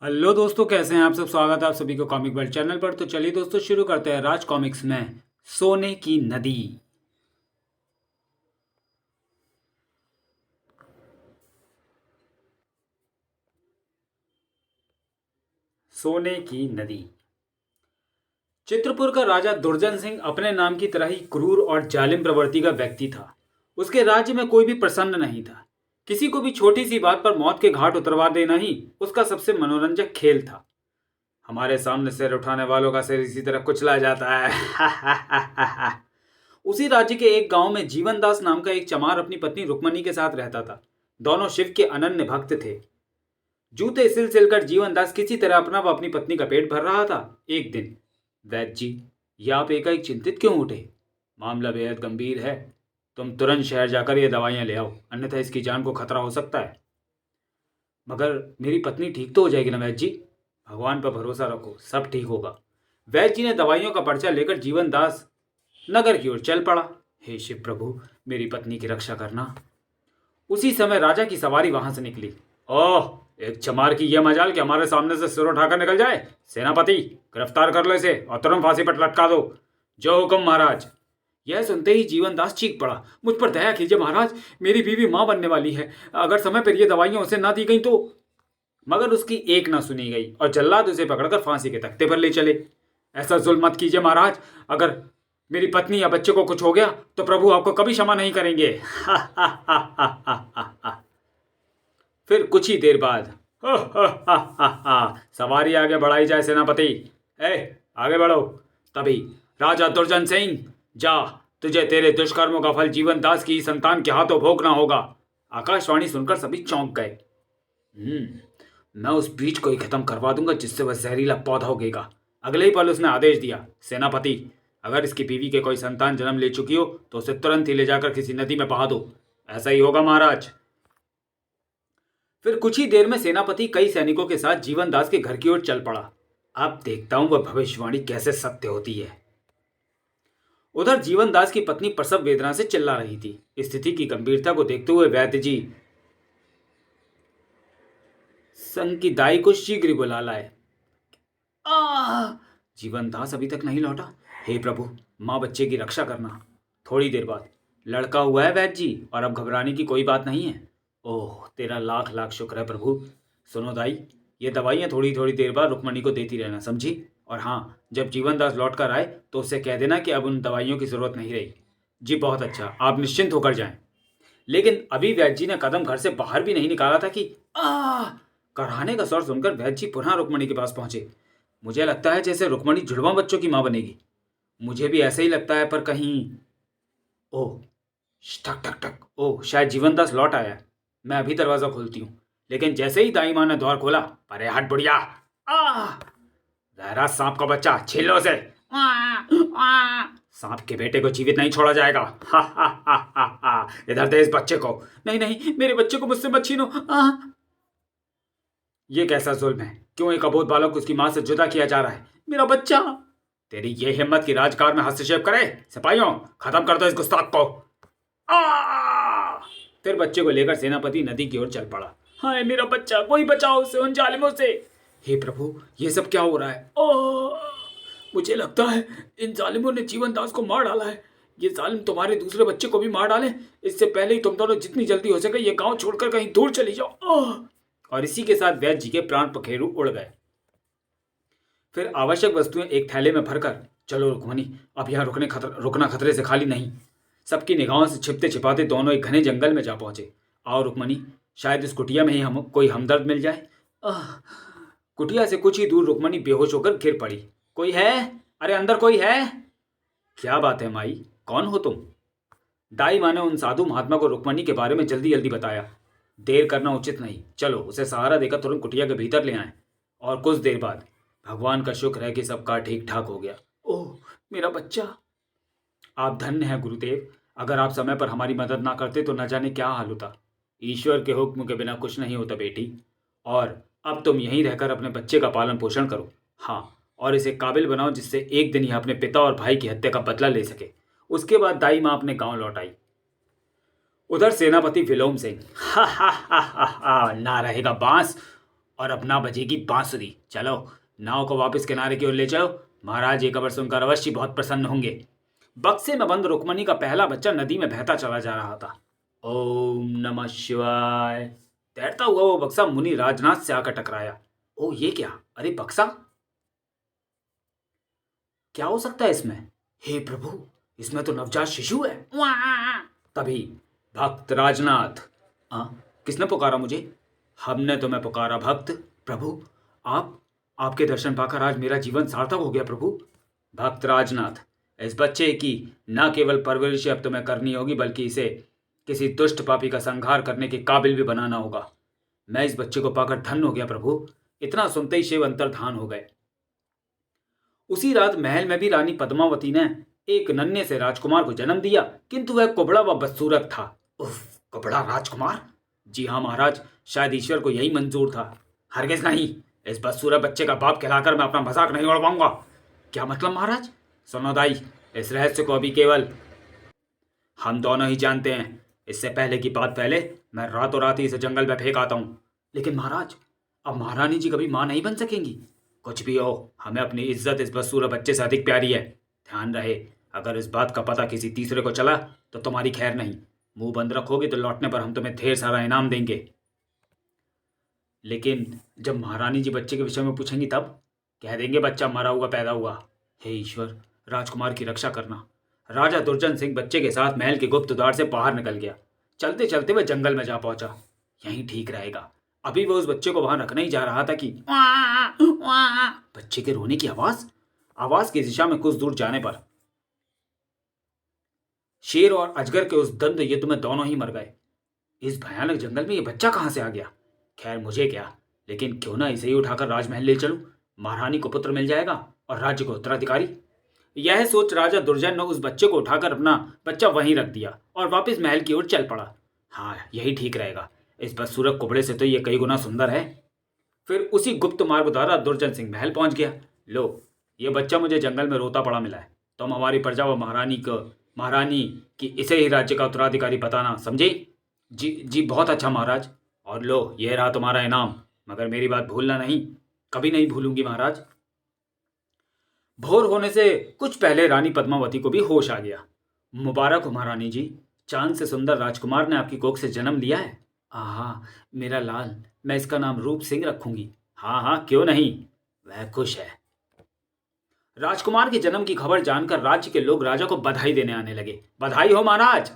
Hello दोस्तों, कैसे हैं आप सब। स्वागत है आप सभी को कॉमिक वर्ल्ड चैनल पर। तो चलिए दोस्तों, शुरू करते हैं राज कॉमिक्स में सोने की नदी। सोने की नदी। चित्रपुर का राजा दुर्जन सिंह अपने नाम की तरह ही क्रूर और जालिम प्रवृत्ति का व्यक्ति था। उसके राज्य में कोई भी प्रसन्न नहीं था। किसी को भी छोटी सी बात पर मौत के घाट उतरवा देना ही उसका सबसे मनोरंजक खेल था। हमारे सामने सिर उठाने वालों का सिर इसी तरह कुचला जाता है। उसी राज्य के एक गांव में जीवनदास नाम का एक चमार अपनी पत्नी रुक्मणी के साथ रहता था। दोनों शिव के अनन्य भक्त थे। जूते सिल सिल कर जीवनदास किसी तरह अपना व अपनी पत्नी का पेट भर रहा था। एक दिन, वैद्य जी, ये आप एकाएक चिंतित क्यों उठे? मामला बेहद गंभीर है। तुम तुरंत शहर जाकर ये दवाइयां ले आओ, अन्यथा इसकी जान को खतरा हो सकता है। मगर मेरी पत्नी ठीक तो हो जाएगी ना वैद्य जी? भगवान पर भरोसा रखो, सब ठीक होगा। वैद्य जी ने दवाइयों का पर्चा लेकर जीवनदास नगर की ओर चल पड़ा। हे शिव प्रभु, मेरी पत्नी की रक्षा करना। उसी समय राजा की सवारी वहां से निकली। ओह, एक चमार की यह मजाल कि हमारे सामने से सिर उठाकर निकल जाए। सेनापति, गिरफ्तार कर लो इसे और तुरंत फांसी पर लटका दो। जो हुक्म महाराज। यह सुनते ही जीवनदास चीख पड़ा, मुझ पर दया कीजिए महाराज, मेरी बीवी मां बनने वाली है। अगर समय पर यह दवाइयां उसे ना दी गई तो। मगर उसकी एक ना सुनी गई और जल्लाद उसे पकड़कर फांसी के तख्ते पर ले चले। ऐसा जुल्म मत कीजिए महाराज, अगर मेरी पत्नी या बच्चे को कुछ हो गया तो प्रभु आपको कभी क्षमा नहीं करेंगे। फिर कुछ ही देर बाद सवारी आगे बढ़ाई जाए सेनापति। आगे बढ़ो। तभी राजा दुर्जन सिंह, जा, तुझे तेरे दुष्कर्मों का फल जीवनदास की संतान के हाथों भोगना होगा। आकाशवाणी सुनकर सभी चौंक गए। मैं उस बीज को ही खत्म करवा दूंगा जिससे वह जहरीला पौधा उगेगा। अगले ही पल उसने आदेश दिया, सेनापति, अगर इसकी बीवी के कोई संतान जन्म ले चुकी हो तो उसे तुरंत ही ले जाकर किसी नदी में बहा दो। ऐसा ही होगा महाराज। फिर कुछ ही देर में सेनापति कई सैनिकों के साथ जीवनदास के घर की ओर चल पड़ा। अब देखता हूं वह भविष्यवाणी कैसे सत्य होती है। उधर जीवनदास की पत्नी प्रसव वेदना से चिल्ला रही थी। स्थिति की गंभीरता को देखते हुए वैद्य जी संग की दाई को शीघ्र बुला लाए। जीवनदास अभी तक नहीं लौटा। हे प्रभु, माँ बच्चे की रक्षा करना। थोड़ी देर बाद, लड़का हुआ है वैद्य जी, और अब घबराने की कोई बात नहीं है। ओह, तेरा लाख लाख शुक्र है प्रभु। सुनो दाई, ये दवाइयाँ थोड़ी थोड़ी देर बाद रुक्मणी को देती रहना, समझी? और हाँ, जब जीवनदास लौट कर आए तो उससे कह देना कि अब उन दवाइयों की जरूरत नहीं रही। जी बहुत अच्छा, आप निश्चिंत होकर जाएं। लेकिन अभी वैद्य जी ने कदम घर से बाहर भी नहीं निकाला था कि कराहने का स्वर सुनकर वैद्य जी पुनः रुक्मणी के पास पहुंचे। मुझे लगता है जैसे रुक्मणी जुड़वा बच्चों की मां बनेगी। मुझे भी ऐसा ही लगता है, पर कहीं। ओह, ठक ठक ठक। ओह, शायद जीवनदास लौट आया। मैं अभी दरवाजा खोलती हूँ। लेकिन जैसे ही दाई माँ ने द्वार खोला, अरे हट बुढ़िया, जहरा सांप का बच्चा, छीन लो उसे। सांप के बेटे को जीवित नहीं छोड़ा जाएगा। हा हा हा हा हा। इधर दे इस बच्चे को। नहीं नहीं, मेरे बच्चे को मुझसे मत छीनो। ये कैसा जुल्म है? क्यों एक अबोध बालक को उसकी मां से जुदा किया जा रहा है? मेरा बच्चा। तेरी ये हिम्मत की राजकार में हस्तक्षेप करे? सिपाहियों, खत्म कर दो इस गुस्ताख को। फिर बच्चे को लेकर सेनापति नदी की ओर चल पड़ा। हाय मेरा बच्चा, कोई बचाओ उसे उन जालिमों से। हे प्रभु, ये सब क्या हो रहा है? ओह, मुझे लगता है इन जालिमों ने जीवनदास को मार डाला है। ये जालिम तुम्हारे दूसरे बच्चे को भी मार डाले, इससे पहले ही तुम दोनों जितनी जल्दी हो सके ये गांव छोड़कर कहीं दूर चली जाओ। और इसी के साथ वैद्य जी के प्राण पखेरु उड़ गए। फिर आवश्यक वस्तुएं एक थैले में भरकर, चलो रुक्मणी, अब यहाँ रुकना खतरे से खाली नहीं। सबकी निगाहों से छिपते छिपाते दोनों एक घने जंगल में जा पहुंचे। आओ रुक्मणी, शायद इस कुटिया में ही हम कोई हमदर्द मिल जाए। कुटिया से कुछ ही दूर रुक्मणी बेहोश होकर गिर पड़ी। कोई है? अरे अंदर कोई है? क्या बात है माई, कौन हो तुम? दाई माँ ने उन साधु महात्मा को रुक्मणी के बारे में जल्दी जल्दी बताया। देर करना उचित नहीं, चलो उसे सहारा देकर तुरंत कुटिया के भीतर ले आए। और कुछ देर बाद भगवान का शुक्र है कि सबका ठीक ठाक हो गया। ओह, मेरा बच्चा। आप धन्य हैं गुरुदेव। अगर आप समय पर हमारी मदद ना करते तो न जाने क्या हाल होता। ईश्वर के हुक्म के बिना कुछ नहीं होता बेटी। और अब तुम यहीं रहकर अपने बच्चे का पालन पोषण करो। हाँ, और इसे काबिल बनाओ जिससे एक दिन यह अपने पिता और भाई की हत्या का बदला ले सके। उसके बाद दाई माँ अपने गांव लौट आई। उधर सेनापति विलोम सिंह, हा हा हा हा हा, ना रहेगा बांस। और अब ना बजेगी बांसुरी। चलो, नाव को वापस किनारे की ओर ले चलो। महाराज ये खबर सुनकर अवश्य बहुत प्रसन्न होंगे। बक्से में बंद रुक्मणी का पहला बच्चा नदी में बहता चला जा रहा था। ओम नमः शिवाय। तैरता हुआ वो बक्सा मुनि राजनाथ से आकर टकराया। ओ ये क्या? अरे बक्सा, क्या हो सकता है इसमें? हे प्रभु, इसमें तो नवजात शिशु है। तभी भक्त राजनाथ। आ, किसने पुकारा मुझे? हमने तुम्हें पुकारा भक्त। प्रभु, आप आपके दर्शन पाकर आज मेरा जीवन सार्थक हो गया प्रभु। भक्त राजनाथ, इस बच्चे की न केवल परवरिश अब तुम्हें करनी होगी, बल्कि इसे किसी दुष्ट पापी का संहार करने के काबिल भी बनाना होगा। मैं इस बच्चे को पाकर धन्य हो गया प्रभु। इतना सुनते ही शिव अंतर्धान हो गए। उसी रात महल में भी रानी पद्मावती ने एक नन्हे से राजकुमार को जन्म दिया, किंतु वह कुबड़ा व बदसूरत था। उफ, कुबड़ा राजकुमार? जी हाँ महाराज, शायद ईश्वर को यही मंजूर था। हरगिज नहीं, इस बदसूरत बच्चे का बाप कहलाकर मैं अपना मजाक नहीं उड़ पाऊंगा। क्या मतलब महाराज? सुनो दाई, इस रहस्य को अभी केवल हम दोनों ही जानते हैं। इससे पहले की बात पहले मैं रातों रात ही इसे जंगल में फेंक आता हूँ। लेकिन महाराज, अब महारानी जी कभी मां नहीं बन सकेंगी। कुछ भी हो, हमें अपनी इज्जत इस बदसूरत बच्चे से अधिक प्यारी है। ध्यान रहे, अगर इस बात का पता किसी तीसरे को चला तो तुम्हारी खैर नहीं। मुंह बंद रखोगे तो लौटने पर हम तुम्हें ढेर सारा इनाम देंगे। लेकिन जब महारानी जी बच्चे के विषय में पूछेंगी तब कह देंगे बच्चा मरा हुआ पैदा हुआ। हे ईश्वर, राजकुमार की रक्षा करना। राजा दुर्जन सिंह बच्चे के साथ महल के गुप्त द्वार से बाहर निकल गया। चलते चलते वह जंगल में जा पहुंचा। यहीं ठीक रहेगा। अभी वह उस बच्चे को वहां रखने ही जा रहा था कि बच्चे के रोने की आवाज आवाज की दिशा में कुछ दूर जाने पर शेर और अजगर के उस दंड युद्ध में दोनों ही मर गए। इस भयानक जंगल में यह बच्चा कहां से आ गया? खैर मुझे क्या, लेकिन क्यों ना इसे ही उठाकर राजमहल ले चलूं। महारानी को पुत्र मिल जाएगा और राज्य को उत्तराधिकारी। यह सोच राजा दुर्जन ने उस बच्चे को उठाकर अपना बच्चा वहीं रख दिया और वापस महल की ओर चल पड़ा। हाँ, यही ठीक रहेगा। इस बदसूरत कुबड़े से तो यह कई गुना सुंदर है। फिर उसी गुप्त मार्ग द्वारा दुर्जन सिंह महल पहुंच गया। लो, ये बच्चा मुझे जंगल में रोता पड़ा मिला है। तुम हमारी प्रजा व महारानी की इसे ही राज्य का उत्तराधिकारी बताना, समझे? जी जी, बहुत अच्छा महाराज। और लो, यह रहा तुम्हारा इनाम। मगर मेरी बात भूलना नहीं। कभी नहीं भूलूंगी महाराज। भोर होने से कुछ पहले रानी पद्मावती को भी होश आ गया। मुबारक हो महारानी जी, चांद से सुंदर राजकुमार ने आपकी कोख से जन्म लिया है। आहा, मेरा लाल, मैं इसका नाम रूप सिंह रखूंगी। हाँ हाँ, क्यों नहीं। वह खुश है। राजकुमार के जन्म की खबर जानकर राज्य के लोग राजा को बधाई देने आने लगे। बधाई हो महाराज।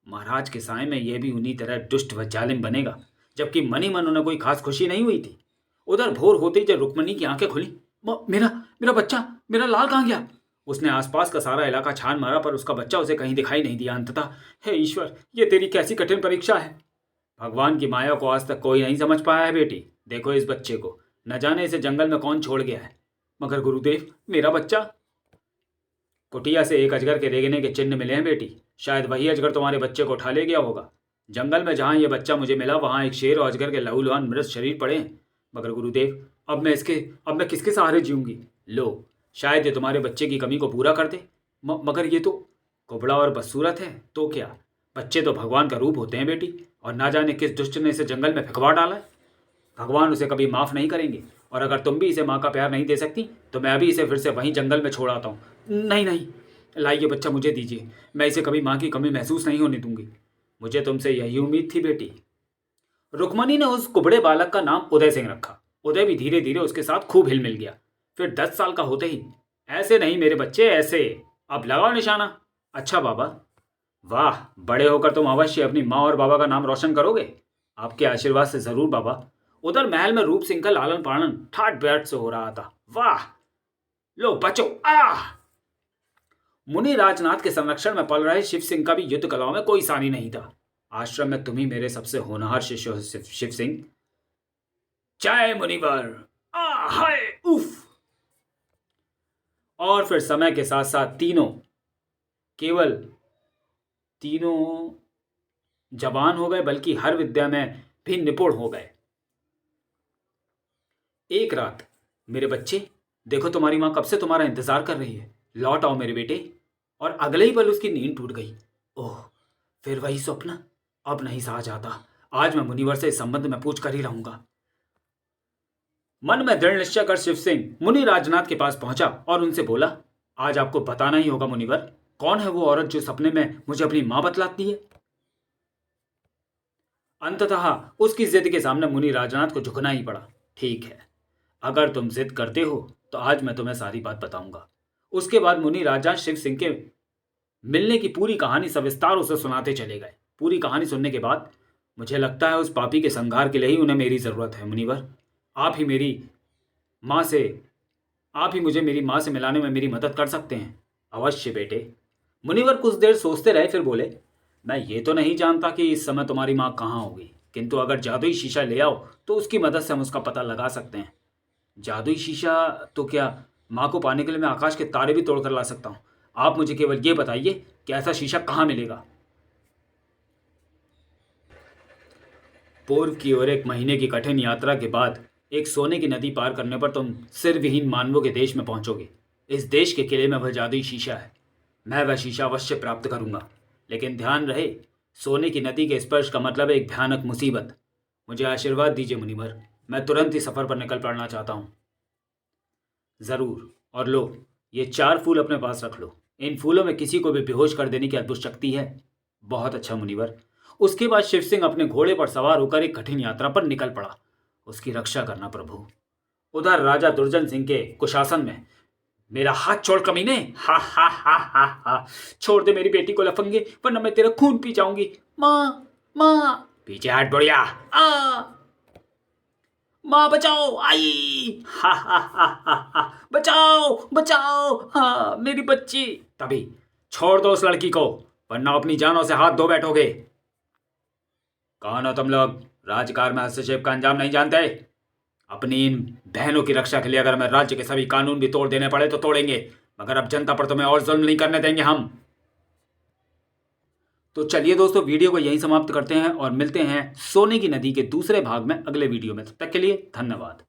महाराज के साय में यह भी उन्हीं तरह दुष्ट व जालिम बनेगा। जबकि मनी मन उन्हें कोई खास खुशी नहीं हुई थी। उधर भोर होते ही जब रुक्मणी की आंखें खुली, मेरा मेरा बच्चा, मेरा लाल कहाँ गया? उसने आसपास का सारा इलाका छान मारा, पर उसका बच्चा उसे कहीं दिखाई नहीं दिया। अंततः, हे ईश्वर, ये तेरी कैसी कठिन परीक्षा है। भगवान की माया को आज तक कोई नहीं समझ पाया है बेटी। देखो इस बच्चे को, न जाने इसे जंगल में कौन छोड़ गया है। मगर गुरुदेव, मेरा बच्चा। कुटिया से एक अजगर के रेंगने के चिन्ह मिले हैं बेटी। शायद वही अजगर तुम्हारे बच्चे को उठा ले गया होगा। जंगल में जहां यह बच्चा मुझे मिला, वहां एक शेर और अजगर के लहूलुहान मृत शरीर पड़े हैं। मगर गुरुदेव, अब मैं किसके सहारे जीऊंगी? लो, शायद ये तुम्हारे बच्चे की कमी को पूरा कर दे। मगर ये तो कुबड़ा और बदसूरत है, तो क्या? बच्चे तो भगवान का रूप होते हैं बेटी, और ना जाने किस दुष्ट ने इसे जंगल में फेंकवा डाला है। भगवान उसे कभी माफ नहीं करेंगे। और अगर तुम भी इसे माँ का प्यार नहीं दे सकती, तो मैं अभी इसे फिर से वहीं जंगल में छोड़ आता हूँ। नहीं नहीं, लाइए बच्चा मुझे दीजिए। मैं इसे कभी माँ की कमी महसूस नहीं होने दूंगी। मुझे तुमसे यही उम्मीद थी बेटी। रुक्मणी ने उस कुबड़े बालक का नाम उदय सिंह रखा। उदय भी धीरे धीरे उसके साथ खूब हिल मिल गया। फिर 10 साल का होते ही, ऐसे नहीं मेरे बच्चे, ऐसे। अब लगाओ निशाना। अच्छा बाबा। वाह, बड़े होकर तुम अवश्य अपनी माँ और बाबा का नाम रोशन करोगे। आपके आशीर्वाद से जरूर बाबा। उधर महल में रूप सिंह का लालन पालन ठाट बाट से हो रहा था। वाह, लो बचो। मुनि राजनाथ के संरक्षण में पल रहे शिव सिंह का भी युद्ध कलाओं में कोई सानी नहीं था। आश्रम में तुम ही मेरे सबसे होनहार शिष्य हो शिव सिंह। जय मुनिवर। हाय उफ। और फिर समय के साथ साथ तीनों जवान हो गए, बल्कि हर विद्या में भी निपुण हो गए। एक रात, मेरे बच्चे, देखो तुम्हारी मां कब से तुम्हारा इंतजार कर रही है। लौट आओ मेरे बेटे। और अगले ही पल उसकी नींद टूट गई। ओह, फिर वही स्वप्न। अब नहीं सहा जाता। आज मैं मुनिवर से इस संबंध में पूछ कर ही रहूंगा। मन में दृढ़ निश्चय कर शिव सिंह मुनि राजनाथ के पास पहुंचा और उनसे बोला, आज आपको बताना ही होगा मुनिवर, कौन है वो औरत जो सपने में मुझे अपनी मां बतलाती है। अंततः उसकी जिद के सामने मुनि राजनाथ को झुकना ही पड़ा। ठीक है, अगर तुम जिद करते हो तो आज मैं तुम्हें सारी बात बताऊंगा। उसके बाद मुनि राजनाथ शिव सिंह के मिलने की पूरी कहानी सविस्तार उसे सुनाते चले गए। पूरी कहानी सुनने के बाद, मुझे लगता है उस पापी के संहार के लिए ही उन्हें मेरी जरूरत है मुनिवर। आप ही मुझे मेरी माँ से मिलाने में मेरी मदद कर सकते हैं। अवश्य बेटे। मुनिवर कुछ देर सोचते रहे, फिर बोले, मैं ये तो नहीं जानता कि इस समय तुम्हारी माँ कहाँ होगी, किंतु अगर जादुई शीशा ले आओ तो उसकी मदद से हम उसका पता लगा सकते हैं। जादुई शीशा? तो क्या माँ को पाने के लिए मैं आकाश के तारे भी तोड़कर ला सकता हूँ? आप मुझे केवल ये बताइए कि ऐसा शीशा कहाँ मिलेगा। पूर्व की ओर 1 महीने की कठिन यात्रा के बाद एक सोने की नदी पार करने पर तुम सिर विहीन मानवों के देश में पहुंचोगे। इस देश के किले में वह जादुई शीशा है। मैं वह शीशा अवश्य प्राप्त करूंगा, लेकिन ध्यान रहे, सोने की नदी के स्पर्श का मतलब है एक भयानक मुसीबत। मुझे आशीर्वाद दीजिए मुनिवर, मैं तुरंत ही सफर पर निकल पड़ना चाहता हूँ। जरूर। और लो, ये 4 फूल अपने पास रख लो। इन फूलों में किसी को भी बेहोश कर देने की अद्भुत शक्ति है। बहुत अच्छा मुनिवर। उसके बाद शिव सिंह अपने घोड़े पर सवार होकर एक कठिन यात्रा पर निकल पड़ा। उसकी रक्षा करना प्रभु। उधर राजा दुर्जन सिंह के कुशासन में, मेरा हाथ छोड़ कमीने, हा हा हा हा हा, छोड़ दे मेरी बेटी को लफंगे, वरना मैं तेरा खून पी जाऊंगी। माँ माँ, पीछे हट बुढ़िया। आ माँ बचाओ, आई, हा हा हा हा हा, बचाओ बचाओ, हाँ मेरी बच्ची। तभी, छोड़ दो उस लड़की को, वरना अपनी जानों से हाथ धो बैठोगे। कौन हो तुम लोग? राजकार में हस्तक्षेप का अंजाम नहीं जानते? अपनी इन बहनों की रक्षा के लिए अगर मैं राज्य के सभी कानून भी तोड़ देने पड़े तो तोड़ेंगे, मगर अब जनता पर तुम्हें और जुल्म नहीं करने देंगे हम। तो चलिए दोस्तों, वीडियो को यहीं समाप्त करते हैं और मिलते हैं सोने की नदी के दूसरे भाग में अगले वीडियो में। तब तक के लिए धन्यवाद।